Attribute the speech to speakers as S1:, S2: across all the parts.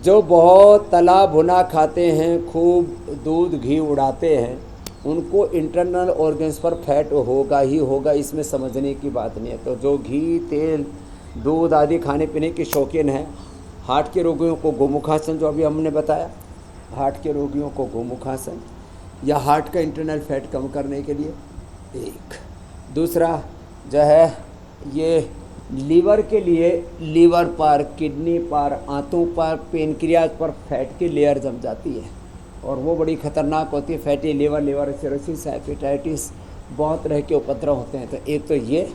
S1: जो बहुत तला भुना खाते हैं, खूब दूध घी उड़ाते हैं, उनको इंटरनल ऑर्गन्स पर फैट होगा ही होगा, इसमें समझने की बात नहीं है। तो जो घी तेल दूध आदि खाने पीने के शौकीन हैं, हार्ट के रोगियों को गोमुखासन, जो अभी हमने बताया, हार्ट के रोगियों को गोमुखासन या हार्ट का इंटरनल फैट कम करने के लिए एक। दूसरा जो है ये लीवर के लिए, लीवर पर, किडनी पर, आंतों पर, पेनक्रियाज पर फैट की लेयर जम जाती है और वो बड़ी ख़तरनाक होती है। Fatty liver, liver cirrhosis, hepatitis, बहुत तरह के उपद्रव होते हैं। तो एक तो ये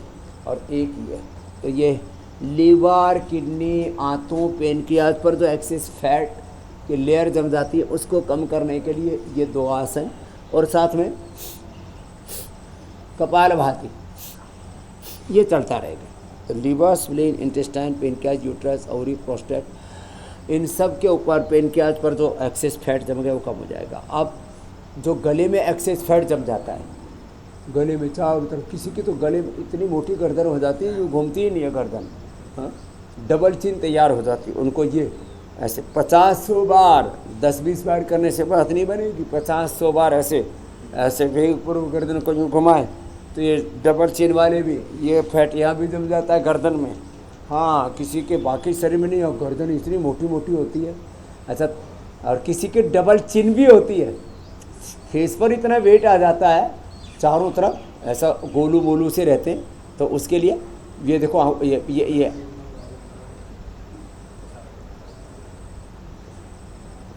S1: और एक ये। तो ये लीवर, किडनी, आंतों, पेनक्रियाज पर जो एक्सेस फैट की लेयर जम जाती है, उसको कम करने के लिए ये 2 आसन, और साथ में कपालभाति, ये चलता रहेगा। तो liver, spleen, intestine, pancreas, uterus, ovary, prostate, इन सब के ऊपर, पेनक्रियाज पर जो एक्सेस फैट जम गया वो कम हो जाएगा। अब जो गले में एक्सेस फैट जम जाता है, गले में चारों तरफ, किसी की तो गले में इतनी मोटी गर्दन हो जाती है जो घूमती ही नहीं है गर्दन, हाँ, डबल चिन तैयार हो जाती है उनको। ये ऐसे 50-100 बार, 10-20 बार करने से बात नहीं बनेगी। 50-100 बार ऐसे ऐसे भी पूर्व गर्दन को यूँ घुमाए तो ये डबल चिन वाले भी, ये फैट यहाँ भी जम जाता है गर्दन में। हाँ, किसी के बाकी शरीर में नहीं, और गर्दन इतनी मोटी मोटी होती है। अच्छा, और किसी के डबल चिन भी होती है, फेस पर इतना वेट आ जाता है, चारों तरफ ऐसा गोलू मोलू से रहते हैं। तो उसके लिए ये देखो, ये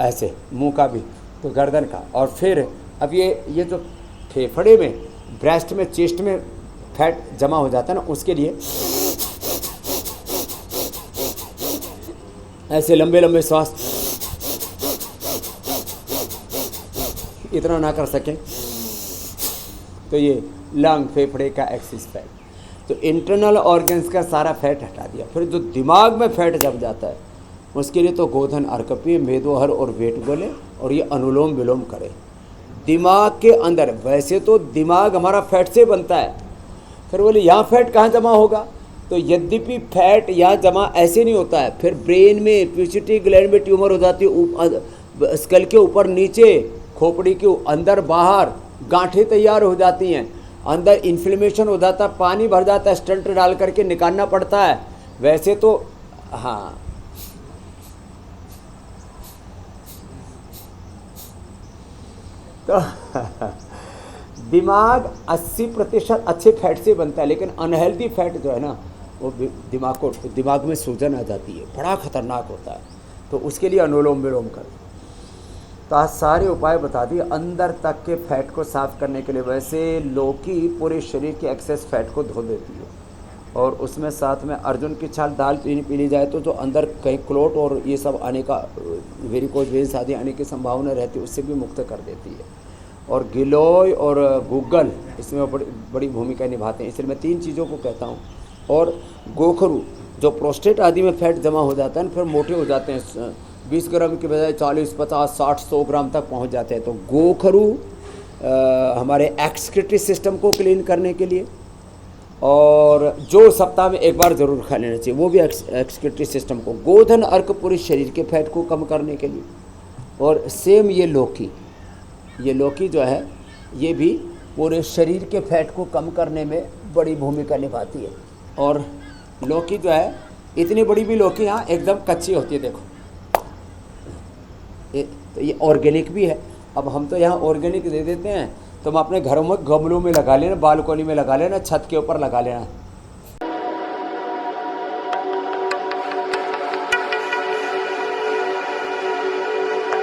S1: ऐसे मुंह का भी, तो गर्दन का। और फिर अब ये जो फेफड़े में, ब्रेस्ट में, चेस्ट में फैट जमा हो जाता है ना, उसके लिए ऐसे लंबे लंबे सांस, इतना ना कर सकें तो ये लंग, फेफड़े का एक्सिस फैट। तो इंटरनल ऑर्गन्स का सारा फैट हटा दिया। फिर जो दिमाग में फैट जम जाता है, उसके लिए तो गोधन अर्क पिए, मेदोहर और वेट बोले, और ये अनुलोम विलोम करे। दिमाग के अंदर, वैसे तो दिमाग हमारा फैट से बनता है, फिर बोले यहाँ फैट कहाँ जमा होगा, तो यद्यपि फैट यहाँ जमा ऐसे नहीं होता है, फिर ब्रेन में, पिट्यूटरी ग्लैंड में ट्यूमर हो जाती है, स्कल के ऊपर नीचे, खोपड़ी के अंदर बाहर गांठें तैयार हो जाती हैं, अंदर इन्फ्लेमेशन हो जाता है, पानी भर जाता है, स्टंट डाल करके निकालना पड़ता है। वैसे तो हाँ, तो दिमाग 80% अच्छे फैट से बनता है, लेकिन अनहेल्दी फैट जो है ना, वो दिमाग में सूजन आ जाती है, बड़ा खतरनाक होता है। तो उसके लिए अनुलोम विलोम कर। तो आज सारे उपाय बता दिए अंदर तक के फैट को साफ करने के लिए। वैसे लौकी पूरे शरीर के एक्सेस फैट को धो देती है, और उसमें साथ में अर्जुन की छाल दाल पी ली जाए तो जो अंदर कहीं क्लोट और ये सब आने का, वेरिकोज वेन्स आदि आने की संभावना रहती है, उससे भी मुक्त कर देती है। और गिलोय और गूगल इसमें बड़ी भूमिका निभाते हैं, इसलिए मैं 3 चीज़ों को कहता हूँ। और गोखरू, जो प्रोस्टेट आदि में फैट जमा हो जाता है, फिर मोटे हो जाते हैं, 20 ग्राम के बजाय 40, 50, 60, 100 ग्राम तक पहुँच जाते हैं। तो गोखरू हमारे एक्सक्रीटरी सिस्टम को क्लीन करने के लिए, और जो सप्ताह में 1 बार ज़रूर खा लेना चाहिए, वो भी एक्सक्रीटरी सिस्टम को। गोधन अर्क पूरे शरीर के फैट को कम करने के लिए। और सेम ये लौकी जो है, ये भी पूरे शरीर के फैट को कम करने में बड़ी भूमिका निभाती है। और लौकी जो है, इतनी बड़ी भी लौकी यहाँ एकदम कच्ची होती है, देखो तो ये ऑर्गेनिक भी है। अब हम तो यहाँ ऑर्गेनिक दे देते हैं, तो हम अपने घरों में गमलों में लगा लेना, बालकोनी में लगा लेना, छत के ऊपर लगा लेना,